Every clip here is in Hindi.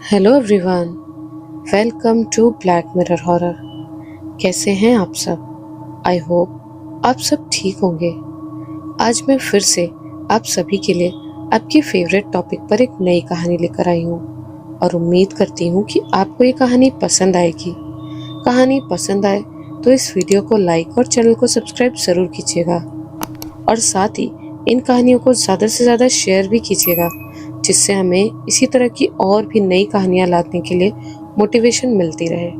Hello everyone, welcome to Black Mirror Horror. कैसे हैं आप सब? आई होप आप सब ठीक होंगे। आज मैं फिर से आप सभी के लिए आपकी फेवरेट टॉपिक पर एक नई कहानी लेकर आई हूँ और उम्मीद करती हूँ कि आपको ये कहानी पसंद आएगी। कहानी पसंद आए तो इस वीडियो को लाइक और चैनल को सब्सक्राइब ज़रूर कीजिएगा और साथ ही इन कहानियों को ज़्यादा से ज़्यादा शेयर भी कीजिएगा, जिससे हमें इसी तरह की और भी नई कहानियाँ लाने के लिए मोटिवेशन मिलती रहे।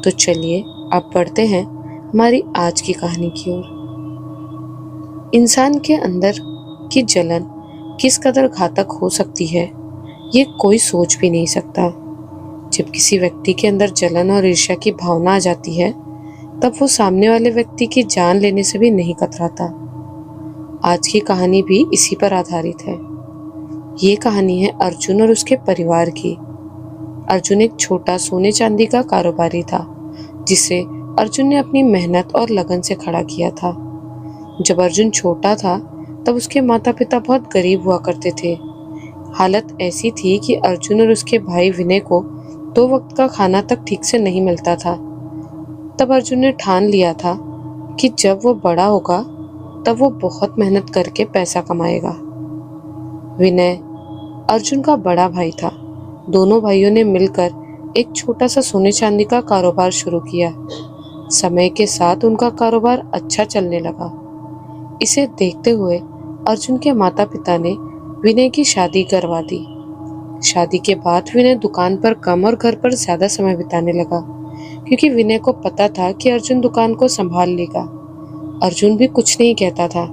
तो चलिए आप पढ़ते हैं हमारी आज की कहानी की ओर। इंसान के अंदर की जलन किस कदर घातक हो सकती है, ये कोई सोच भी नहीं सकता। जब किसी व्यक्ति के अंदर जलन और ईर्ष्या की भावना आ जाती है, तब वो सामने वाले व्यक्ति की जान लेने से भी नहीं कतराता। आज की कहानी भी इसी पर आधारित है। ये कहानी है अर्जुन और उसके परिवार की। अर्जुन एक छोटा सोने चांदी का कारोबारी था, जिसे अर्जुन ने अपनी मेहनत और लगन से खड़ा किया था। जब अर्जुन छोटा था तब उसके माता पिता बहुत गरीब हुआ करते थे। हालत ऐसी थी कि अर्जुन और उसके भाई विनय को 2 वक्त का खाना तक ठीक से नहीं मिलता था। तब अर्जुन ने ठान लिया था कि जब वो बड़ा होगा तब वो बहुत मेहनत करके पैसा कमाएगा। विनय अर्जुन का बड़ा भाई था। दोनों भाइयों ने मिलकर एक छोटा सा सोने चांदी का कारोबार शुरू किया। समय के साथ उनका कारोबार अच्छा चलने लगा। इसे देखते हुए अर्जुन के माता पिता ने विनय की शादी करवा दी। शादी के बाद विनय दुकान पर कम और घर पर ज्यादा समय बिताने लगा, क्योंकि विनय को पता था कि अर्जुन दुकान को संभाल लेगा। अर्जुन भी कुछ नहीं कहता था।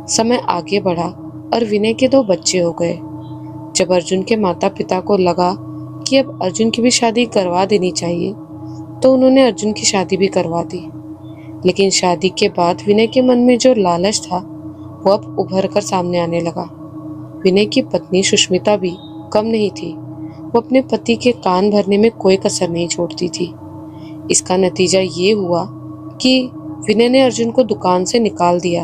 समय आगे बढ़ा और विनय के 2 बच्चे हो गए। जब अर्जुन के माता पिता को लगा कि अब अर्जुन की भी शादी करवा देनी चाहिए, तो उन्होंने अर्जुन की शादी भी करवा दी। लेकिन शादी के बाद विनय के मन में जो लालच था, वो अब उभर कर सामने आने लगा। विनय की पत्नी सुष्मिता भी कम नहीं थी। वो अपने पति के कान भरने में कोई कसर नहीं छोड़ती थी। इसका नतीजा ये हुआ कि विनय ने अर्जुन को दुकान से निकाल दिया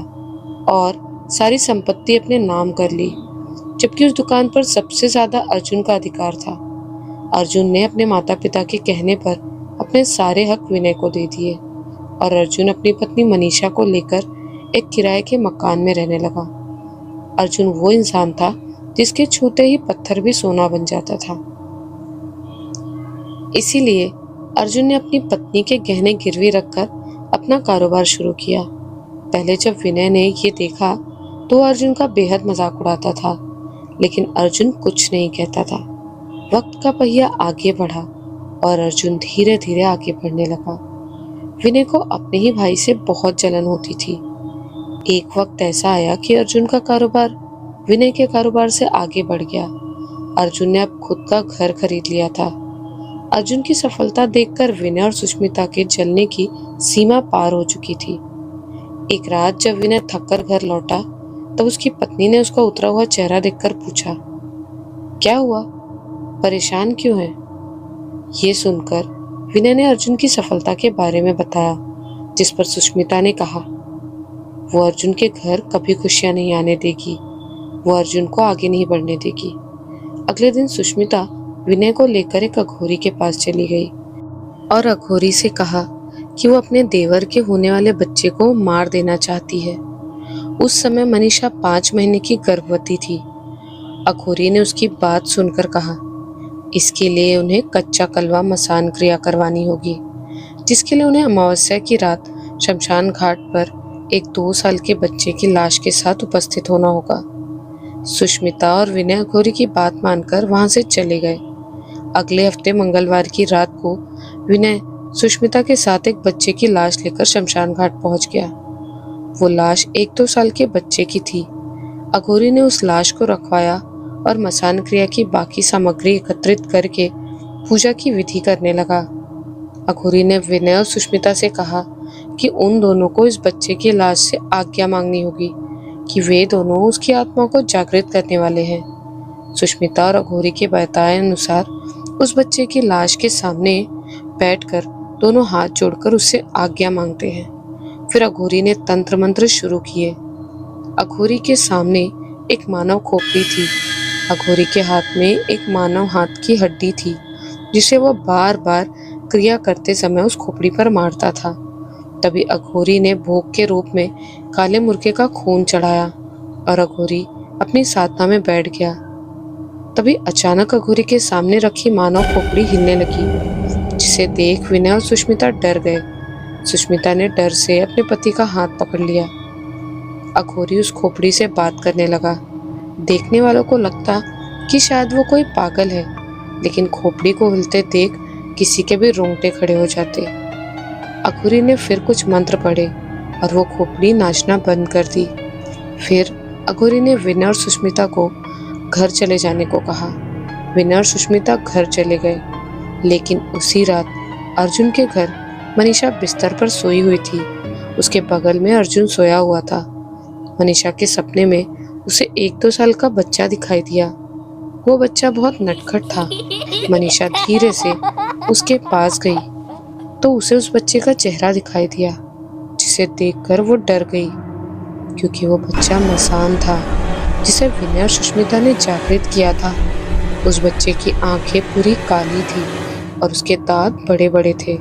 और सारी संपत्ति अपने नाम कर ली, जबकि उस दुकान पर सबसे ज्यादा अर्जुन का अधिकार था। अर्जुन ने अपने माता पिता के कहने पर अपने सारे हक विनय को दे दिए और अर्जुन अपनी पत्नी मनीषा को लेकर एक किराए के मकान में रहने लगा। अर्जुन वो इंसान था जिसके छूते ही पत्थर भी सोना बन जाता था। इसीलिए अर्जुन ने अपनी पत्नी के गहने गिरवी रखकर अपना कारोबार शुरू किया। पहले जब विनय ने ये देखा तो अर्जुन का बेहद मजाक उड़ाता था, लेकिन अर्जुन कुछ नहीं कहता था। वक्त का पहिया आगे बढ़ा और अर्जुन धीरे धीरे आगे बढ़ने लगा। विनय को अपने ही भाई से बहुत जलन होती थी। एक वक्त ऐसा आया कि अर्जुन का कारोबार विनय के कारोबार से आगे बढ़ गया। अर्जुन ने अब खुद का घर खरीद लिया था। अर्जुन की सफलता देखकर विनय और सुष्मिता के जलने की सीमा पार हो चुकी थी। एक रात जब विनय थककर घर लौटा, तब उसकी पत्नी ने उसका उतरा हुआ चेहरा देखकर पूछा, क्या हुआ, परेशान क्यों है? ये सुनकर विनय ने अर्जुन की सफलता के बारे में बताया, जिस पर सुष्मिता ने कहा, वो अर्जुन के घर कभी खुशियां नहीं आने देगी, वो अर्जुन को आगे नहीं बढ़ने देगी। अगले दिन सुष्मिता विनय को लेकर एक अघोरी के पास चली गई और अघोरी से कहा कि वो अपने देवर के होने वाले बच्चे को मार देना चाहती है। उस समय मनीषा 5 महीने की गर्भवती थी। अघोरी ने उसकी बात सुनकर कहा, इसके लिए उन्हें कच्चा कलवा मसान क्रिया करवानी होगी, जिसके लिए उन्हें अमावस्या की रात शमशान घाट पर एक 2 साल के बच्चे की लाश के साथ उपस्थित होना होगा। सुष्मिता और विनय अघोरी की बात मानकर वहां से चले गए। अगले हफ्ते मंगलवार की रात को विनय सुष्मिता के साथ एक बच्चे की लाश लेकर शमशान घाट पहुंच गया। वो लाश 1-2 साल के बच्चे की थी। अघोरी ने उस लाश को रखवाया और मसान क्रिया की बाकी सामग्री एकत्रित करके पूजा की विधि करने लगा। अघोरी ने विनय और सुष्मिता से कहा कि उन दोनों को इस बच्चे की लाश से आज्ञा मांगनी होगी कि वे दोनों उसकी आत्मा को जागृत करने वाले हैं। सुष्मिता और अघोरी के बताए अनुसार उस बच्चे की लाश के सामने बैठकर दोनों हाथ जोड़कर उससे आज्ञा मांगते हैं। फिर अघोरी ने तंत्र मंत्र शुरू किए। अघोरी के सामने एक मानव खोपड़ी थी। अघोरी के हाथ में एक मानव हाथ की हड्डी थी जिसे वो बार बार क्रिया करते समय उस खोपड़ी पर मारता था। तभी अघोरी ने भोग के रूप में काले मुर्गे का खून चढ़ाया और अघोरी अपनी साधना में बैठ गया। तभी अचानक अघोरी के सामने रखी मानव खोपड़ी हिलने लगी, जिसे देख विनय और सुष्मिता डर गए। सुष्मिता ने डर से अपने पति का हाथ पकड़ लिया। अघोरी उस खोपड़ी से बात करने लगा। देखने वालों को लगता कि शायद वो कोई पागल है, लेकिन खोपड़ी को हिलते देख किसी के भी रोंगटे खड़े हो जाते। अघोरी ने फिर कुछ मंत्र पढ़े और वो खोपड़ी नाचना बंद कर दी। फिर अघोरी ने विनय और सुष्मिता को घर चले जाने को कहा। विनय और सुष्मिता घर चले गए, लेकिन उसी रात अर्जुन के घर मनीषा बिस्तर पर सोई हुई थी। उसके बगल में अर्जुन सोया हुआ था। मनीषा के सपने में उसे 1-2 साल का बच्चा दिखाई दिया। वो बच्चा बहुत नटखट था। मनीषा धीरे से उसके पास गई तो उसे उस बच्चे का चेहरा दिखाई दिया, जिसे देखकर वो डर गई, क्योंकि वो बच्चा मसान था जिसे विनय और सुष्मिता ने जागृत किया था। उस बच्चे की आंखें पूरी काली थी और उसके दांत बड़े बड़े थे।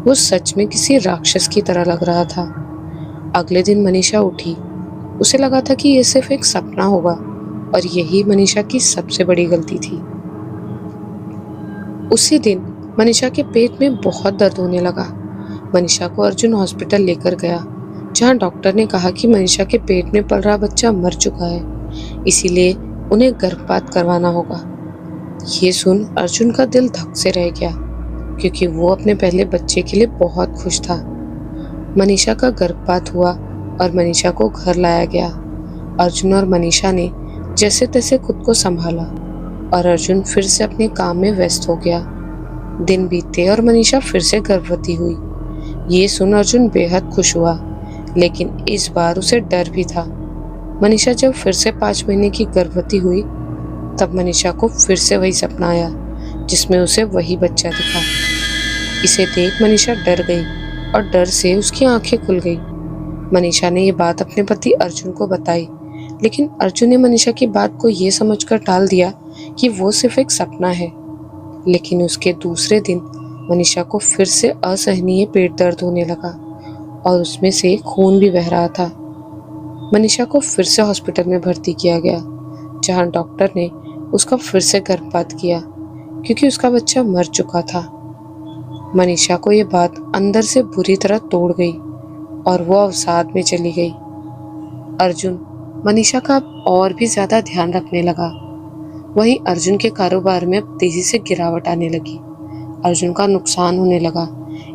वो सच में किसी राक्षस की तरह लग रहा था। अगले दिन मनीषा उठी। उसे लगा था कि ये सिर्फ एक सपना होगा, और यही मनीषा की सबसे बड़ी गलती थी। उसी दिन मनीषा के पेट में बहुत दर्द होने लगा। मनीषा को अर्जुन हॉस्पिटल लेकर गया, जहां डॉक्टर ने कहा कि मनीषा के पेट में पल रहा बच्चा मर चुका है, इसीलिए उन्हें गर्भपात करवाना होगा। ये सुन अर्जुन का दिल धक से रह गया, क्योंकि वो अपने पहले बच्चे के लिए बहुत खुश था। मनीषा का गर्भपात हुआ और मनीषा को घर लाया गया। अर्जुन और मनीषा ने जैसे तैसे खुद को संभाला और अर्जुन फिर से अपने काम में व्यस्त हो गया। दिन बीते और मनीषा फिर से गर्भवती हुई। ये सुन अर्जुन बेहद खुश हुआ, लेकिन इस बार उसे डर भी था। मनीषा जब फिर से 5 महीने की गर्भवती हुई, तब मनीषा को फिर से वही सपना आया, जिसमें उसे वही बच्चा दिखा। इसे देख मनीषा डर गई और डर से उसकी आंखें खुल गई। मनीषा ने ये बात अपने पति अर्जुन को बताई, लेकिन अर्जुन ने मनीषा की बात को ये समझकर टाल दिया कि वो सिर्फ एक सपना है। लेकिन उसके दूसरे दिन मनीषा को फिर से असहनीय पेट दर्द होने लगा और उसमें से खून भी बह रहा था। मनीषा को फिर से हॉस्पिटल में भर्ती किया गया, जहां डॉक्टर ने उसका फिर से गर्भपात किया, क्योंकि उसका बच्चा मर चुका था। मनीषा को ये बात अंदर से बुरी तरह तोड़ गई और वो अवसाद में चली गई। अर्जुन मनीषा का अब और भी ज्यादा ध्यान रखने लगा। वहीं अर्जुन के कारोबार में अब तेजी से गिरावट आने लगी। अर्जुन का नुकसान होने लगा।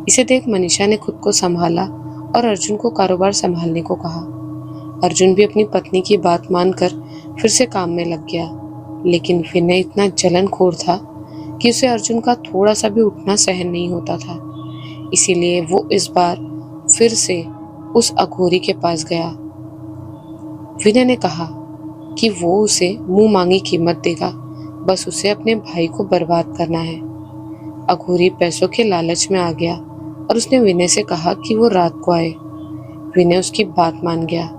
इसे देख मनीषा ने खुद को संभाला और अर्जुन को कारोबार संभालने को कहा। अर्जुन भी अपनी पत्नी की बात मानकर फिर से काम में लग गया, लेकिन विनय इतना जलनखोर था कि उसे अर्जुन का थोड़ा सा भी उठना सहन नहीं होता था। इसीलिए वो इस बार फिर से उस अघोरी के पास गया। विनय ने कहा कि वो उसे मुंह मांगी कीमत देगा, बस उसे अपने भाई को बर्बाद करना है। अघोरी पैसों के लालच में आ गया और उसने विनय से कहा कि वो रात को आए। विनय उसकी बात मान गया।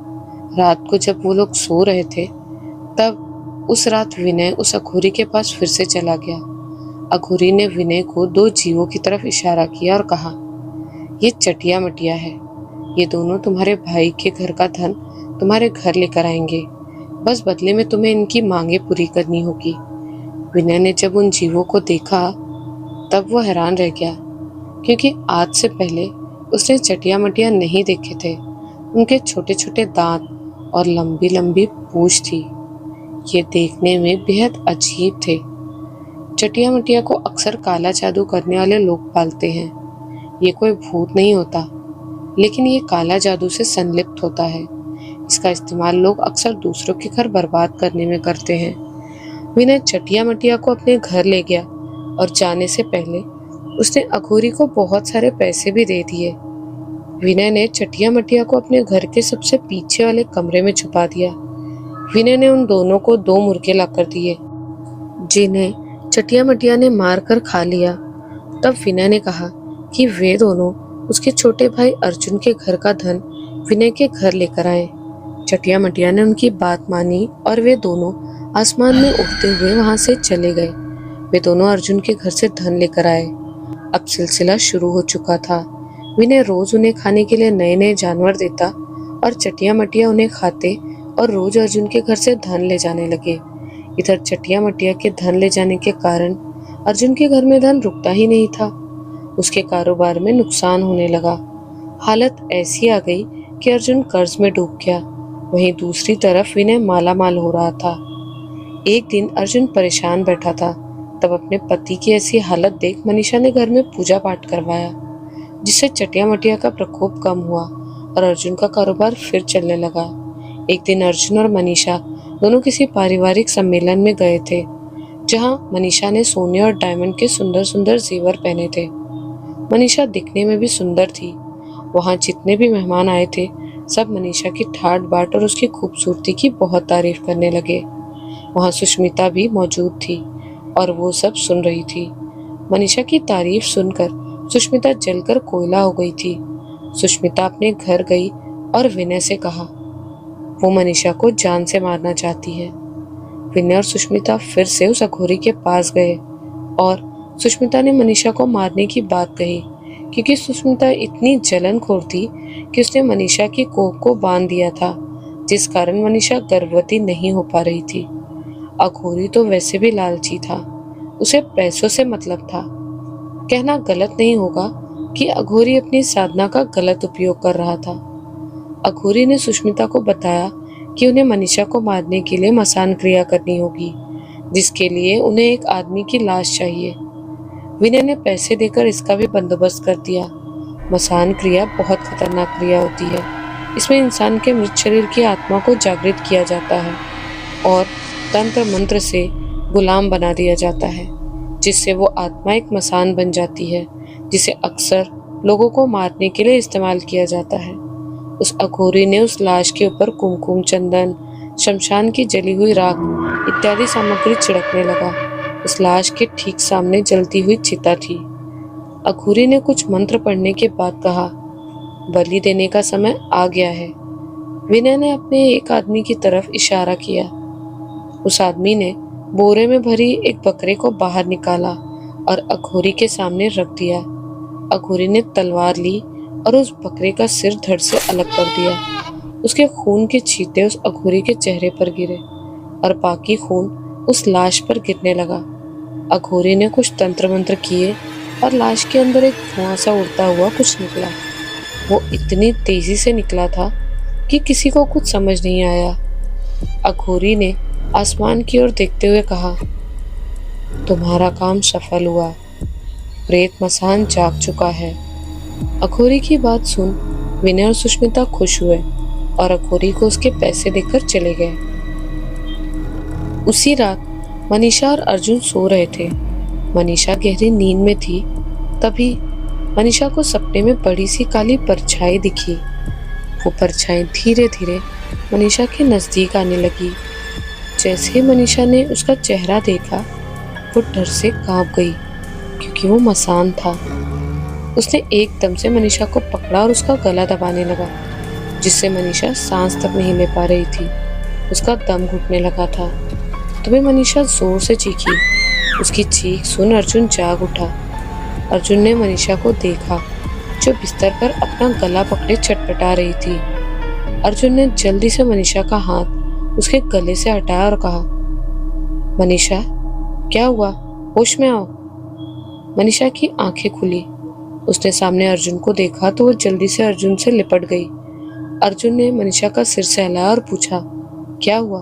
रात को जब वो लोग सो रहे थे, तब उस रात विनय उस अघोरी के पास फिर से चला गया। अघोरी ने विनय को 2 जीवों की तरफ इशारा किया और कहा, ये चटिया मटिया है, ये दोनों तुम्हारे भाई के घर का धन तुम्हारे घर लेकर आएंगे, बस बदले में तुम्हें इनकी मांगे पूरी करनी होगी। विनय ने जब उन जीवों को देखा तब वो हैरान रह गया, क्योंकि आज से पहले उसने चटिया मटिया नहीं देखे थे। उनके छोटे छोटे दांत और लंबी लंबी पूंछ थी। ये देखने में बेहद अजीब थे। चटिया मटिया को अक्सर काला जादू करने वाले लोग पालते हैं। ये कोई भूत नहीं होता, लेकिन ये काला जादू से संलिप्त होता है। इसका इस्तेमाल लोग अक्सर दूसरों के घर बर्बाद करने में करते हैं। विनय चटिया मटिया को अपने घर ले गया और जाने से पहले उसने अघोरी को बहुत सारे पैसे भी दे दिए। विनय ने चटिया मटिया को अपने घर के सबसे पीछे वाले कमरे में छुपा दिया। विनय ने उन दोनों को 2 मुर्गे लाकर दिए, जिन्हें चटिया मटिया ने मार कर खा लिया। तब विनय ने कहा कि वे दोनों उसके छोटे भाई अर्जुन के घर का धन विनय के घर लेकर आए। चटिया मटिया ने उनकी बात मानी और वे दोनों आसमान में उड़ते हुए वहां से चले गए। वे दोनों अर्जुन के घर से धन लेकर आए। अब सिलसिला शुरू हो चुका था। विनय रोज उन्हें खाने के लिए नए नए जानवर देता और चटिया मटिया उन्हें खाते और रोज अर्जुन के घर से धन ले जाने लगे। इधर चटिया मटिया के धन ले जाने के कारण अर्जुन के घर में धन रुकता ही नहीं था। उसके कारोबार में नुकसान होने लगा। हालत ऐसी आ गई कि अर्जुन कर्ज में डूब गया। वहीं दूसरी तरफ विनय माला माल हो रहा था। एक दिन अर्जुन परेशान बैठा था, तब अपने पति की ऐसी हालत देख मनीषा ने घर में पूजा पाठ करवाया, जिससे चटिया मटिया का प्रकोप कम हुआ और अर्जुन का कारोबार फिर चलने लगा। एक दिन अर्जुन और मनीषा दोनों किसी पारिवारिक सम्मेलन में गए थे, जहां मनीषा ने सोने और डायमंड के सुंदर सुंदर जेवर पहने थे। मनीषा दिखने में भी सुंदर थी। वहां जितने भी मेहमान आए थे, सब मनीषा की ठाट बाट और उसकी खूबसूरती की बहुत तारीफ करने लगे। वहां सुष्मिता भी मौजूद थी और वो सब सुन रही थी। मनीषा की तारीफ सुनकर सुष्मिता जलकर कोयला हो गई थी। सुष्मिता अपने घर गई और विनय से कहा, वो मनीषा को जान से मारना चाहती है। विनय और सुष्मिता फिर से उस अघोरी के पास गए और सुष्मिता ने मनीषा को मारने की बात कही, क्योंकि सुष्मिता इतनी जलनखोर थी कि उसने मनीषा की कोख को बांध दिया था, जिस कारण मनीषा गर्भवती नहीं हो पा रही थी। अघोरी तो वैसे भी लालची था, उसे पैसों से मतलब था। कहना गलत नहीं होगा कि अघोरी अपनी साधना का गलत उपयोग कर रहा था। अघोरी ने सुष्मिता को बताया कि उन्हें मनीषा को मारने के लिए मसान क्रिया करनी होगी, जिसके लिए उन्हें एक आदमी की लाश चाहिए। विनय ने पैसे देकर इसका भी बंदोबस्त कर दिया। मसान क्रिया बहुत खतरनाक क्रिया होती है। इसमें इंसान के मृत शरीर की आत्मा को जागृत किया जाता है और तंत्र मंत्र से गुलाम बना दिया जाता है, जिससे वो आत्मा एक मसान बन जाती है, जिसे अक्सर लोगों को मारने के लिए इस्तेमाल किया जाता है। उस अघोरी ने उस लाश के ऊपर कुमकुम, चंदन, शमशान की जली हुई राख इत्यादि सामग्री छिड़कने लगा। उस लाश के ठीक सामने जलती हुई चिता थी। अघोरी ने कुछ मंत्र पढ़ने के बाद कहा, बलि देने का समय आ गया है। विनय ने अपने एक आदमी की तरफ इशारा किया। उस आदमी ने बोरे में भरी एक बकरे को बाहर निकाला और अघोरी के सामने रख दिया। अघोरी ने तलवार ली और उस बकरे का सिर धड़ से अलग कर दिया। उसके खून के छींटे उस अघोरी के चेहरे पर गिरे और बाकी खून उस लाश पर गिरने लगा। अघोरी ने कुछ तंत्र मंत्र किए और लाश के अंदर एक धुआं सा उड़ता हुआ कुछ निकला। वो इतनी तेजी से निकला था कि किसी को कुछ समझ नहीं आया। अघोरी ने आसमान की ओर देखते हुए कहा, तुम्हारा काम सफल हुआ, प्रेत मसान जाग चुका है। अघोरी की बात सुन विनय और सुष्मिता खुश हुए और अघोरी को उसके पैसे देकर चले गए। उसी रात मनीषा और अर्जुन सो रहे थे। मनीषा गहरी नींद में थी। तभी मनीषा को सपने में बड़ी सी काली परछाई दिखी। वो परछाई धीरे धीरे मनीषा के नजदीक आने लगी। जैसे ही मनीषा ने उसका चेहरा देखा, वो डर से कांप गई, क्योंकि वो मसान था। उसने एकदम से मनीषा को पकड़ा और उसका गला दबाने लगा, जिससे मनीषा सांस तक नहीं ले पा रही थी। उसका दम घुटने लगा था। तभी मनीषा जोर से चीखी। उसकी चीख सुन अर्जुन जाग उठा। अर्जुन ने मनीषा को देखा, जो बिस्तर पर अपना गला पकड़े छटपटा रही थी। अर्जुन ने जल्दी से मनीषा का हाथ उसके गले से हटाया और कहा, मनीषा क्या हुआ, होश में आओ। मनीषा की आंखें खुली। उसने सामने अर्जुन को देखा तो वो जल्दी से अर्जुन से लिपट गई। अर्जुन ने मनीषा का सिर सहलाया और पूछा, क्या हुआ?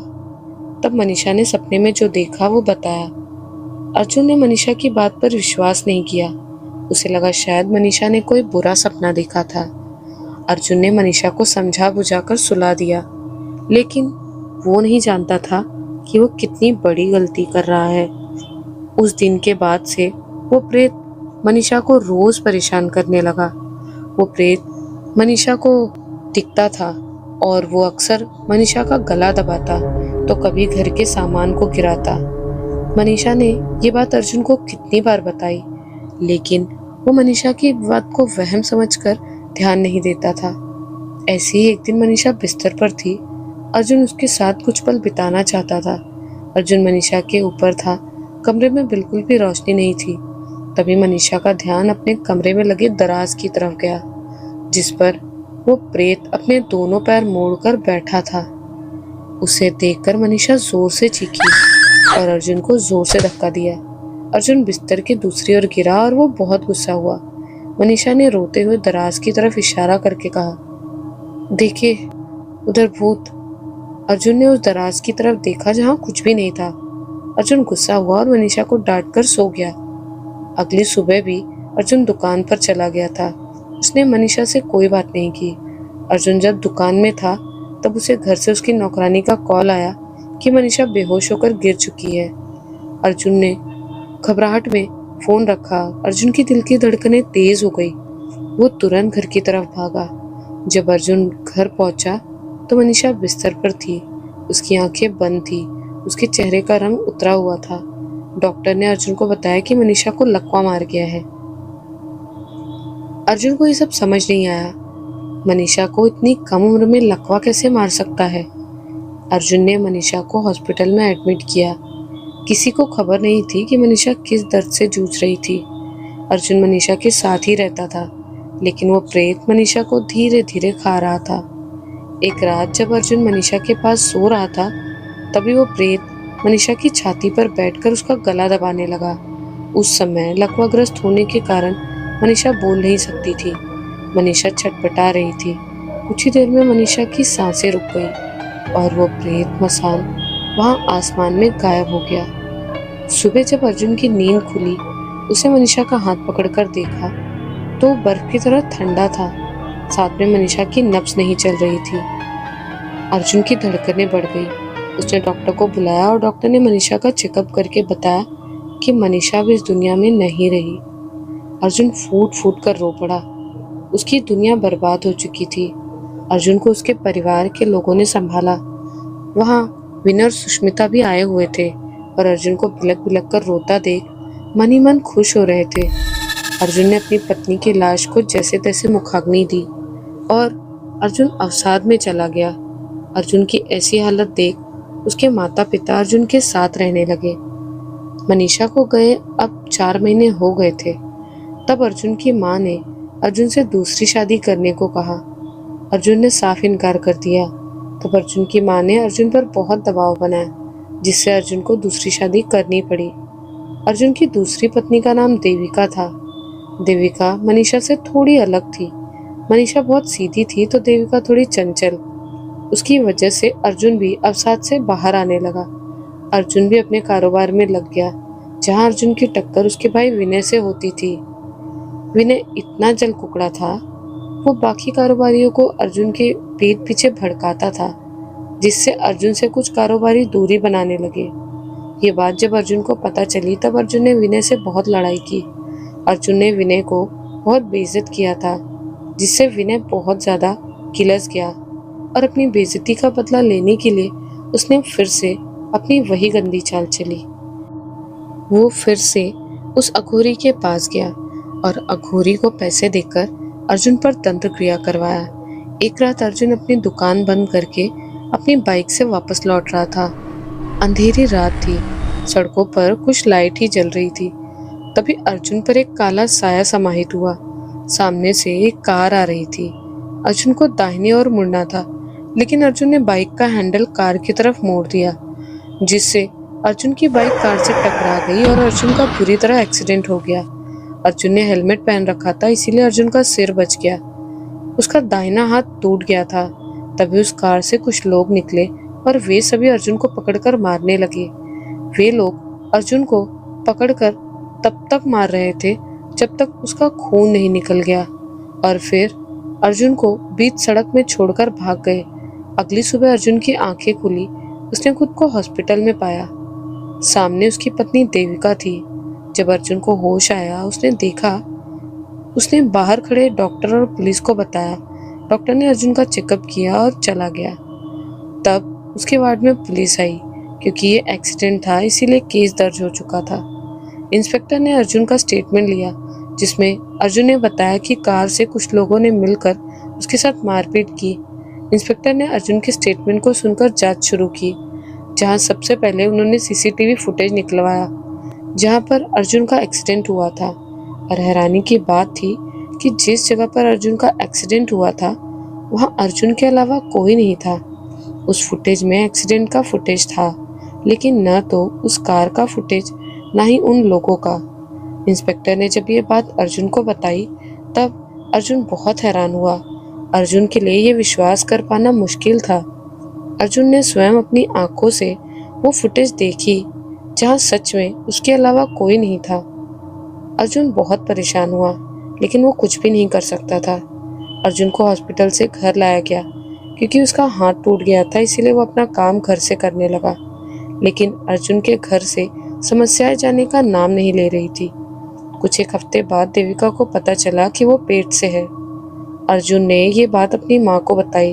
तब मनीषा ने सपने में जो देखा वो बताया। अर्जुन ने मनीषा की बात पर विश्वास नहीं किया। उसे लगा शायद मनीषा ने कोई बुरा सपना देखा था। अर्जुन ने मनीषा को समझा बुझाकर सुला दिया, लेकिन वो नहीं जानता था कि वो कितनी बड़ी गलती कर रहा है। उस दिन के बाद से वो प्रेत मनीषा को रोज परेशान करने लगा। वो प्रेत मनीषा को दिखता था और वो अक्सर मनीषा का गला दबाता तो कभी घर के सामान को गिराता। मनीषा ने ये बात अर्जुन को कितनी बार बताई, लेकिन वो मनीषा की बात को वहम समझकर ध्यान नहीं देता था। ऐसे ही एक दिन मनीषा बिस्तर पर थी। अर्जुन उसके साथ कुछ पल बिताना चाहता था। अर्जुन मनीषा के ऊपर था। कमरे में बिल्कुल भी रोशनी नहीं थी। तभी मनीषा का ध्यान अपने कमरे में लगे दराज की तरफ गया, जिस पर वो प्रेत अपने दोनों पैर मोड़कर बैठा था। उसे देखकर मनीषा जोर से चीखी और अर्जुन को जोर से धक्का दिया। अर्जुन बिस्तर के दूसरी ओर गिरा और वो बहुत गुस्सा हुआ। मनीषा ने रोते हुए दराज की तरफ इशारा करके कहा, देखिए उधर भूत। अर्जुन ने उस दराज की तरफ देखा जहां कुछ भी नहीं था। अर्जुन गुस्सा हुआ और मनीषा को डांट कर सो गया। अगली सुबह भी अर्जुन दुकान पर चला गया था। उसने मनीषा से कोई बात नहीं की। अर्जुन जब दुकान में था तब उसे घर से उसकी नौकरानी का कॉल आया कि मनीषा बेहोश होकर गिर चुकी है। अर्जुन ने घबराहट में फोन रखा। अर्जुन की दिल की धड़कनें तेज हो गई। वो तुरंत घर की तरफ भागा। जब अर्जुन घर पहुंचा तो मनीषा बिस्तर पर थी। उसकी आंखें बंद थी। उसके चेहरे का रंग उतरा हुआ था। डॉक्टर ने अर्जुन को बताया कि मनीषा को लकवा मार गया है। अर्जुन को ये सब समझ नहीं आया। मनीषा को इतनी कम उम्र में लकवा कैसे मार सकता है। अर्जुन ने मनीषा को हॉस्पिटल में एडमिट किया। किसी को खबर नहीं थी कि मनीषा किस दर्द से जूझ रही थी। अर्जुन मनीषा के साथ ही रहता था, लेकिन वो प्रेत मनीषा को धीरे धीरे खा रहा था। एक रात जब अर्जुन मनीषा के पास सो रहा था, तभी वो प्रेत मनीषा की छाती पर बैठकर उसका गला दबाने लगा। उस समय लकवाग्रस्त होने के कारण मनीषा बोल नहीं सकती थी। मनीषा छटपटा रही थी। कुछ ही देर में मनीषा की सांसें रुक गई और वो प्रेत मसान वहां आसमान में गायब हो गया। सुबह जब अर्जुन की नींद खुली, उसे मनीषा का हाथ पकड़कर देखा तो बर्फ की तरह ठंडा था। साथ में मनीषा की नब्ज नहीं चल रही थी। अर्जुन की धड़कनें बढ़ गई। उसने डॉक्टर को बुलाया और डॉक्टर ने मनीषा का चेकअप करके बताया कि मनीषा भी इस दुनिया में नहीं रही। अर्जुन फूट फूट कर रो पड़ा। उसकी दुनिया बर्बाद हो चुकी थी। अर्जुन को उसके परिवार के लोगों ने संभाला। वहाँ विनय और सुष्मिता भी आए हुए थे और अर्जुन को बिलक बिलक कर रोता देख मन ही मन खुश हो रहे थे। अर्जुन ने अपनी पत्नी की लाश को जैसे तैसे मुखाग्नि दी और अर्जुन अवसाद में चला गया। अर्जुन की ऐसी हालत देख उसके माता पिता अर्जुन के साथ रहने लगे। मनीषा को गए अब 4 महीने हो गए थे। तब अर्जुन की माँ ने अर्जुन से दूसरी शादी करने को कहा। अर्जुन ने साफ इनकार कर दिया। तब अर्जुन की माँ ने अर्जुन पर बहुत दबाव बनाया, जिससे अर्जुन को दूसरी शादी करनी पड़ी। अर्जुन की दूसरी पत्नी का नाम देविका था। देविका मनीषा से थोड़ी अलग थी। मनीषा बहुत सीधी थी तो देविका थोड़ी चंचल। उसकी वजह से अर्जुन भी अवसाद से बाहर आने लगा। अर्जुन भी अपने कारोबार में लग गया, जहां अर्जुन की टक्कर उसके भाई विनय से होती थी। विनय इतना जल कुकड़ा था, वो बाकी कारोबारियों को अर्जुन के पीठ पीछे भड़काता था, जिससे अर्जुन से कुछ कारोबारी दूरी बनाने लगे। ये बात जब अर्जुन को पता चली तब अर्जुन ने विनय से बहुत लड़ाई की। अर्जुन ने विनय को बहुत बेइज्जत किया था, जिससे विनय बहुत ज्यादा किलस गया और अपनी बेइज्जती का बदला लेने के लिए उसने फिर से अपनी वही गंदी चाल चली। वो फिर से उस अघोरी के पास गया और अघोरी को पैसे देकर अर्जुन पर तंत्र क्रिया करवाया। एक रात अर्जुन अपनी दुकान बंद करके अपनी बाइक से वापस लौट रहा था। अंधेरी रात थी। सड़कों पर कुछ लाइट ही जल रही थी। तभी अर्जुन पर एक काला साया समाहित हुआ। सामने से एक कार आ रही थी। अर्जुन को दाहिनी ओर मुड़ना था, लेकिन अर्जुन ने बाइक का हैंडल कार की तरफ मोड़ दिया, जिससे अर्जुन की बाइक कार से टकरा गई और अर्जुन का बुरी तरह एक्सीडेंट हो गया। अर्जुन ने हेलमेट पहन रखा था, इसीलिए अर्जुन का सिर बच गया। उसका दाहिना हाथ टूट गया था। तभी उस कार से कुछ लोग निकले और वे सभी अर्जुन को पकड़कर मारने लगे। वे लोग अर्जुन को पकड़कर तब तक मार रहे थे जब तक उसका खून नहीं निकल गया और फिर अर्जुन को बीच सड़क में छोड़कर भाग गए। अगली सुबह अर्जुन की आंखें खुली। उसने खुद को हॉस्पिटल में पाया। सामने उसकी पत्नी देविका थी। जब अर्जुन को होश आया, उसने बाहर खड़े डॉक्टर और पुलिस को बताया। डॉक्टर ने अर्जुन का चेकअप किया और चला गया। तब उसके वार्ड में पुलिस आई। क्योंकि ये एक्सीडेंट था, इसीलिए केस दर्ज हो चुका था। इंस्पेक्टर ने अर्जुन का स्टेटमेंट लिया, जिसमें अर्जुन ने बताया कि कार से कुछ लोगों ने मिलकर उसके साथ मारपीट की। इंस्पेक्टर ने अर्जुन के स्टेटमेंट को सुनकर जांच शुरू की, जहां सबसे पहले उन्होंने सीसीटीवी फुटेज निकलवाया। जहाँ पर अर्जुन का एक्सीडेंट हुआ था। और हैरानी की बात थी कि जिस जगह पर अर्जुन का एक्सीडेंट हुआ था वहाँ अर्जुन के अलावा कोई नहीं था। उस फुटेज में एक्सीडेंट का फुटेज था, लेकिन न तो उस कार का फुटेज न ही उन लोगों का। इंस्पेक्टर ने जब ये बात अर्जुन को बताई तब अर्जुन बहुत हैरान हुआ। अर्जुन के लिए ये विश्वास कर पाना मुश्किल था। अर्जुन ने स्वयं अपनी आंखों से वो फुटेज देखी जहाँ सच में उसके अलावा कोई नहीं था। अर्जुन बहुत परेशान हुआ, लेकिन वो कुछ भी नहीं कर सकता था। अर्जुन को हॉस्पिटल से घर लाया गया क्योंकि उसका हाथ टूट गया था, इसीलिए वो अपना काम घर से करने लगा। लेकिन अर्जुन के घर से समस्याएं जाने का नाम नहीं ले रही थी। कुछ एक हफ्ते बाद देविका को पता चला कि वो पेट से है। अर्जुन ने ये बात अपनी माँ को बताई।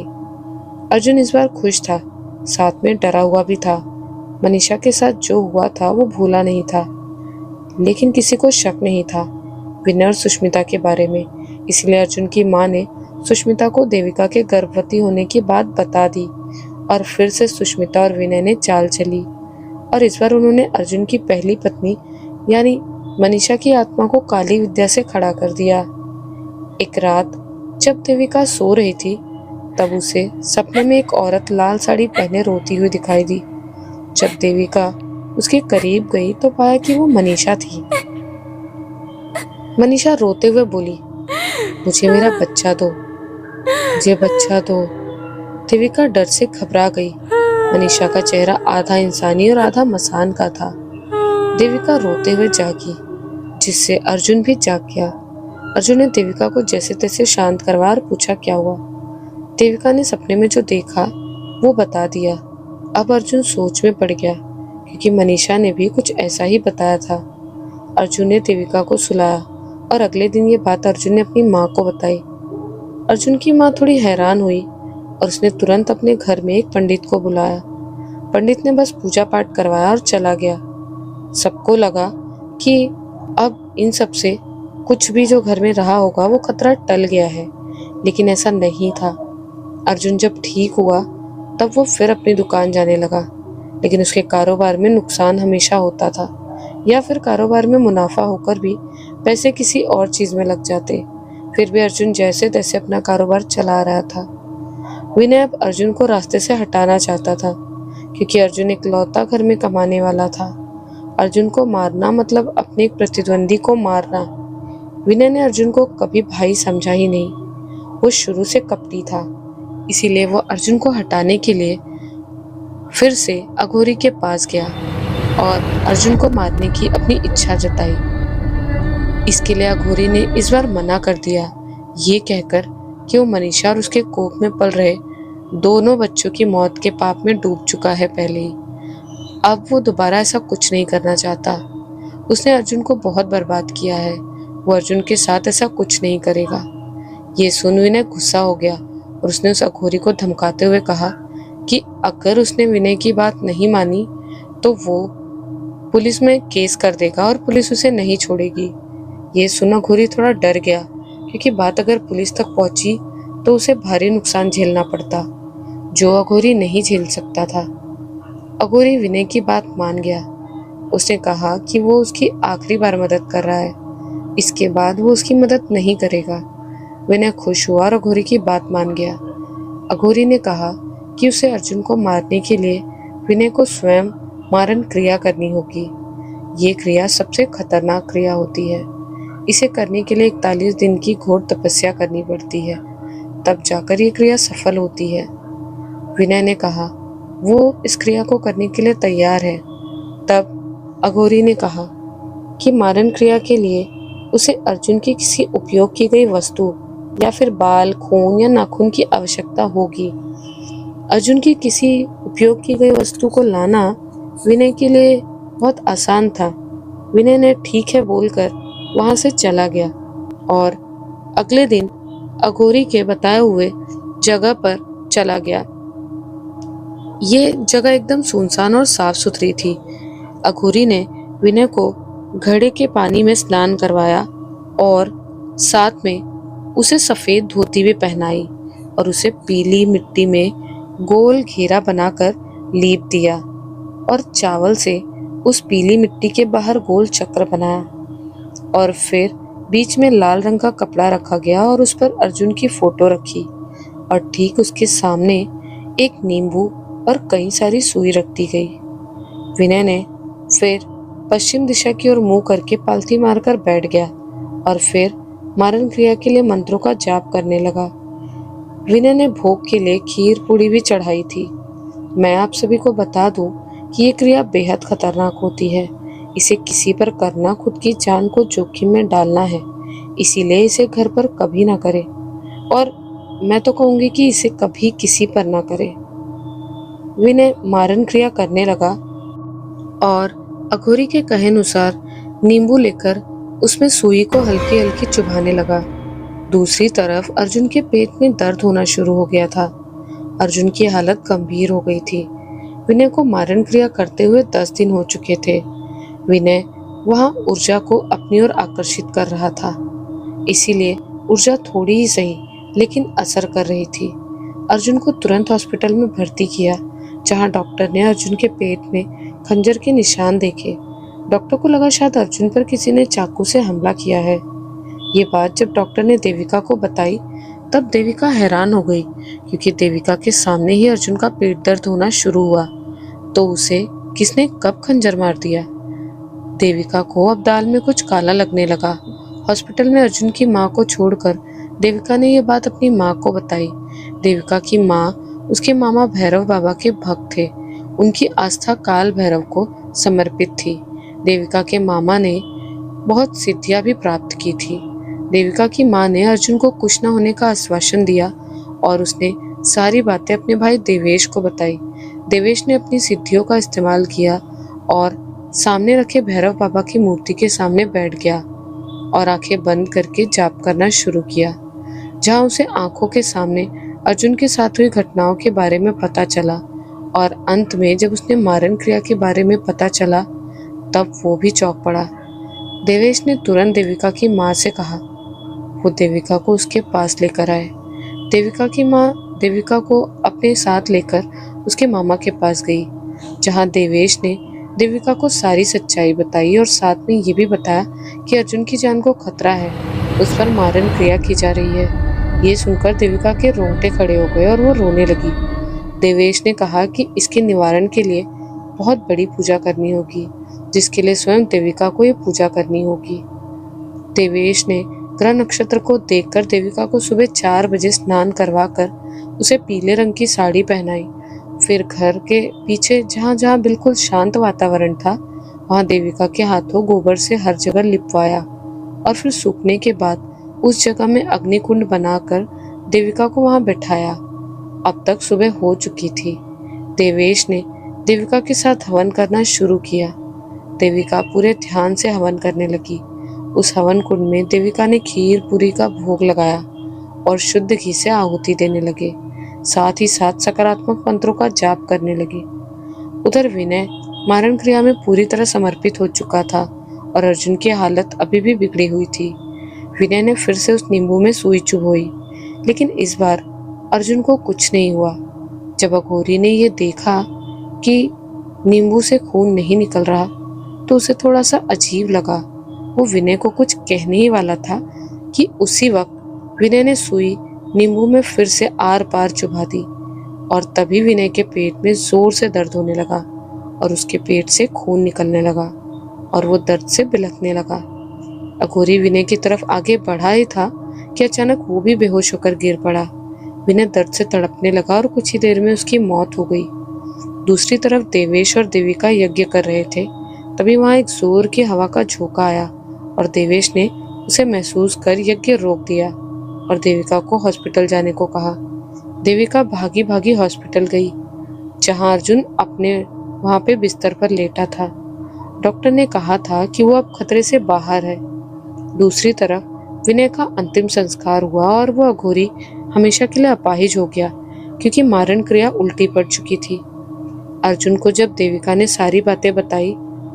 अर्जुन इस बार खुश था, साथ में डरा हुआ भी था। मनीषा के साथ जो हुआ था वो भूला नहीं था, लेकिन किसी को शक नहीं था विनय और सुष्मिता के बारे में। इसलिए अर्जुन की माँ ने सुष्मिता को देविका के गर्भवती होने की बात बता दी और फिर से सुष्मिता और विनय ने चाल चली। और इस बार उन्होंने अर्जुन की पहली पत्नी यानी मनीषा की आत्मा को काली विद्या से खड़ा कर दिया। एक रात जब देविका सो रही थी तब उसे सपने में एक औरत लाल साड़ी पहने रोती हुई दिखाई दी। जब देविका उसके करीब गई तो पाया कि वो मनीषा थी। मनीषा रोते हुए बोली, मुझे मेरा बच्चा दो, मुझे बच्चा दो। देविका डर से घबरा गई। मनीषा का चेहरा आधा इंसानी और आधा मसान का था। देविका रोते हुए जागी, जिससे अर्जुन भी जाग गया। अर्जुन ने देविका को जैसे तैसे शांत करवा और पूछा क्या हुआ। देविका ने सपने में जो देखा वो बता दिया। अब अर्जुन सोच में पड़ गया क्योंकि मनीषा ने भी कुछ ऐसा ही बताया था। अर्जुन ने देविका को सुलाया और अगले दिन ये बात अर्जुन ने अपनी माँ को बताई। अर्जुन की माँ थोड़ी हैरान हुई और उसने तुरंत अपने घर में एक पंडित को बुलाया। पंडित ने बस पूजा पाठ करवाया और चला गया। सबको लगा कि अब इन सब से कुछ भी जो घर में रहा होगा वो खतरा टल गया है, लेकिन ऐसा नहीं था। अर्जुन जब ठीक हुआ तब वो फिर अपनी दुकान जाने लगा, लेकिन उसके कारोबार में नुकसान हमेशा होता था, या फिर कारोबार में मुनाफा होकर भी पैसे किसी और चीज में लग जाते। फिर भी अर्जुन जैसे तैसे अपना कारोबार चला रहा था। विनय अब अर्जुन को रास्ते से हटाना चाहता था क्योंकि अर्जुन इकलौता घर में कमाने वाला था। अर्जुन को मारना मतलब अपने एक प्रतिद्वंदी को मारना। विनय ने अर्जुन को कभी भाई समझा ही नहीं। वो शुरू से कपटी था, इसीलिए वो अर्जुन को हटाने के लिए फिर से अघोरी के पास गया और अर्जुन को मारने की अपनी इच्छा जताई। इसके लिए अघोरी ने इस बार मना कर दिया, ये कहकर कि वो मनीषा और उसके कोख में पल रहे दोनों बच्चों की मौत के पाप में डूब चुका है पहले ही। अब वो दोबारा ऐसा कुछ नहीं करना चाहता। उसने अर्जुन को बहुत बर्बाद किया है, वो अर्जुन के साथ ऐसा कुछ नहीं करेगा। ये सुन विनय गुस्सा हो गया और उसने उस अघोरी को धमकाते हुए कहा कि अगर उसने विनय की बात नहीं मानी तो वो पुलिस में केस कर देगा और पुलिस उसे नहीं छोड़ेगी। ये सुन अघोरी थोड़ा डर गया क्योंकि बात अगर पुलिस तक पहुंची तो उसे भारी नुकसान झेलना पड़ता, जो अघोरी नहीं झेल सकता था। अघोरी विनय की बात मान गया। उसने कहा कि वो उसकी आखिरी बार मदद कर रहा है, इसके बाद वो उसकी मदद नहीं करेगा। विनय खुश हुआ और अघोरी की बात मान गया। अघोरी ने कहा कि उसे अर्जुन को मारने के लिए विनय को स्वयं मारण क्रिया करनी होगी। ये क्रिया सबसे खतरनाक क्रिया होती है। इसे करने के लिए 41 दिन की घोर तपस्या करनी पड़ती है, तब जाकर ये क्रिया सफल होती है। विनय ने कहा वो इस क्रिया को करने के लिए तैयार है। तब अघोरी ने कहा कि मारण क्रिया के लिए उसे अर्जुन की किसी उपयोग की गई वस्तु या फिर बाल, खून या नाखून की आवश्यकता होगी। अर्जुन की किसी उपयोग की गई वस्तु को लाना विनय के लिए बहुत आसान था। विनय ने ठीक है बोलकर वहां से चला गया और अगले दिन अघोरी के बताए हुए जगह पर चला गया। ये जगह एकदम सुनसान और साफ सुथरी थी। अघोरी ने विनय को घड़े के पानी में स्नान करवाया और साथ में उसे सफेद धोती भी पहनाई और उसे पीली मिट्टी में गोल घेरा बनाकर लीप दिया और चावल से उस पीली मिट्टी के बाहर गोल चक्र बनाया और फिर बीच में लाल रंग का कपड़ा रखा गया और उस पर अर्जुन की फोटो रखी और ठीक उसके सामने एक नींबू और कई सारी सुई रख दी गई। विनय ने फिर पश्चिम दिशा की ओर मुंह करके पालथी मारकर बैठ गया और फिर मारन क्रिया के लिए मंत्रों का जाप करने लगा। विनय ने भोग के लिए खीर पूड़ी भी चढ़ाई थी। मैं आप सभी को बता दूं कि ये क्रिया बेहद खतरनाक होती है। इसे किसी पर करना खुद की जान को जोखिम में डालना है, इसीलिए इसे घर पर कभी ना करें और मैं तो कहूंगी कि इसे कभी किसी पर ना करें। विनय मारन क्रिया करने लगा और अघोरी के कहे अनुसार नींबू लेकर उसमें सुई को हल्की हल्की चुभाने लगा। दूसरी तरफ अर्जुन के पेट में दर्द होना शुरू हो गया था। अर्जुन की हालत गंभीर हो गई थी। विनय को मारन क्रिया करते हुए 10 दिन हो चुके थे। विनय वहां ऊर्जा को अपनी ओर आकर्षित कर रहा था, इसीलिए ऊर्जा थोड़ी ही सही लेकिन असर कर रही थी। अर्जुन को तुरंत हॉस्पिटल में भर्ती किया, जहां डॉक्टर ने अर्जुन के पेट में खंजर के निशान देखे। डॉक्टर को लगा शायद अर्जुन पर किसी ने चाकू से हमला किया है। ये बात जब डॉक्टर ने देविका को बताई तब देविका हैरान हो गई, क्योंकि देविका के सामने ही अर्जुन का पेट दर्द होना शुरू हुआ। तो उसे किसने कब खंजर मार दिया? देविका को अब दाल में कुछ काला लगने लगा। हॉस्पिटल में अर्जुन की माँ को छोड़कर देविका ने यह बात अपनी माँ को बताई। देविका की माँ उसके मामा भैरव बाबा के भक्त थे। उनकी आस्था काल भैरव को समर्पित थी। देविका के मामा ने बहुत सिद्धियां भी प्राप्त की थी। देविका की माँ ने अर्जुन को कुछ न होने का आश्वासन दिया और उसने सारी बातें अपने भाई देवेश को बताई। देवेश ने अपनी सिद्धियों का इस्तेमाल किया और सामने रखे भैरव बाबा की मूर्ति के सामने बैठ गया और आंखें बंद करके जाप करना शुरू किया। जहां उसे आंखों के सामने अर्जुन के साथ हुई घटनाओं के बारे में पता चला और अंत में जब उसने मारन क्रिया के बारे में पता चला तब वो भी चौंक पड़ा। देवेश ने तुरंत देविका की माँ से कहा वो देविका को उसके पास लेकर आए। देविका की माँ देविका को अपने साथ लेकर उसके मामा के पास गई, जहाँ देवेश ने देविका को सारी सच्चाई बताई और साथ में ये भी बताया कि अर्जुन की जान को खतरा है, उस पर मारन क्रिया की जा रही है। ये सुनकर देविका के रोंगटे खड़े हो गए और वो रोने लगी। देवेश ने कहा कि इसके निवारण के लिए बहुत बड़ी पूजा करनी होगी, जिसके लिए स्वयं देविका को ये पूजा करनी होगी। देवेश ने ग्रह नक्षत्र को देखकर देविका को सुबह 4 बजे स्नान करवाकर उसे पीले रंग की साड़ी पहनाई। फिर घर के पीछे जहाँ जहाँ बिल्कुल शांत वातावरण था वहाँ देविका के हाथों गोबर से हर जगह लिपवाया और फिर सूखने के बाद उस जगह में अग्निकुंड बनाकर देविका को वहाँ बैठाया। अब तक सुबह हो चुकी थी। देवेश ने देविका के साथ हवन करना शुरू किया। देविका पूरे ध्यान से हवन करने लगी। उस हवन कुंड में देविका ने खीर पूरी का भोग लगाया और शुद्ध घी से आहुति देने लगे। साथ ही साथ सकारात्मक मंत्रों का जाप करने लगे। उधर विनय मारन क्रिया में पूरी तरह समर्पित हो चुका था और अर्जुन की हालत अभी भी बिगड़ी हुई थी। विनय ने फिर से उस नींबू में सुई चुभोई, लेकिन इस बार अर्जुन को कुछ नहीं हुआ। जब अघोरी ने यह देखा कि नींबू से खून नहीं निकल रहा तो उसे थोड़ा सा अजीब लगा। वो विनय को कुछ कहने ही वाला था कि उसी वक्त विनय ने सुई नींबू में फिर से आर पार चुभा दी और तभी विनय के पेट में जोर से दर्द होने लगा और उसके पेट से खून निकलने लगा और वो दर्द से बिलखने लगा। अघोरी विनय की तरफ आगे बढ़ा ही था कि अचानक वो भी बेहोश होकर गिर पड़ा। विनय दर्द से तड़पने लगा और कुछ ही देर में उसकी मौत हो गई। दूसरी तरफ देवेश और देविका यज्ञ कर रहे थे। तभी वहां एक जोर की हवा का झोंका आया और देवेश ने उसे महसूस कर यज्ञ रोक दिया और देविका को हॉस्पिटल जाने को कहा। देविका भागी भागी हॉस्पिटल गई, जहां अर्जुन अपने वहां पे बिस्तर पर लेटा था। डॉक्टर ने कहा था कि वो अब खतरे से बाहर है। दूसरी तरफ विनय का अंतिम संस्कार हुआ और वो अघोरी हमेशा के लिए अपाहिज हो गया, क्योंकि मारन क्रिया उल्टी पड़ चुकी थी। अर्जुन को जब देविका ने सारी बातें बताई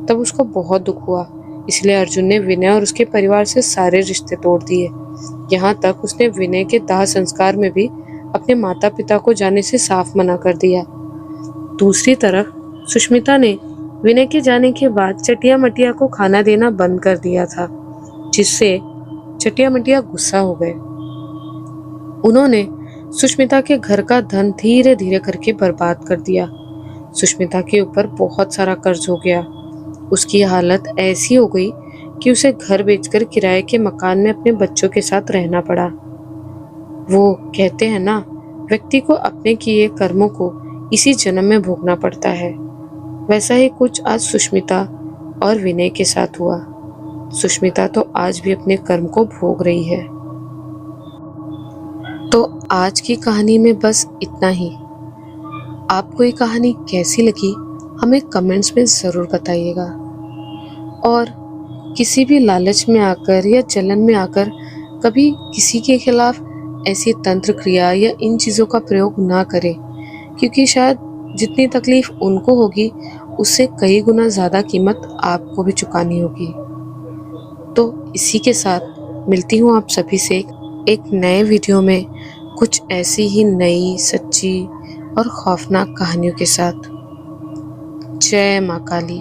तब उसको बहुत दुख हुआ, इसलिए अर्जुन ने विनय और उसके परिवार से सारे रिश्ते तोड़ दिए। यहाँ तक उसने विनय के दाह संस्कार में भी अपने माता पिता को जाने से साफ मना कर दिया। दूसरी तरफ सुष्मिता ने विनय के जाने के बाद चटिया मटिया को खाना देना बंद कर दिया था, जिससे चटिया मटिया गुस्सा हो गए। उन्होंने सुष्मिता के घर का धन धीरे धीरे करके बर्बाद कर दिया। सुष्मिता के ऊपर बहुत सारा कर्ज हो गया। उसकी हालत ऐसी हो गई कि उसे घर बेचकर किराए के मकान में अपने बच्चों के साथ रहना पड़ा। वो कहते हैं ना, व्यक्ति को अपने किए कर्मों को इसी जन्म में भोगना पड़ता है। वैसा ही कुछ आज सुष्मिता और विनय के साथ हुआ। सुष्मिता तो आज भी अपने कर्म को भोग रही है। तो आज की कहानी में बस इतना ही। आपको ये कहानी कैसी लगी हमें कमेंट्स में ज़रूर बताइएगा। और किसी भी लालच में आकर या जलन में आकर कभी किसी के खिलाफ ऐसी तंत्र क्रिया या इन चीज़ों का प्रयोग ना करें, क्योंकि शायद जितनी तकलीफ उनको होगी उससे कई गुना ज़्यादा कीमत आपको भी चुकानी होगी। तो इसी के साथ मिलती हूँ आप सभी से एक नए वीडियो में कुछ ऐसी ही नई, सच्ची और खौफनाक कहानियों के साथ। जय माँ काली।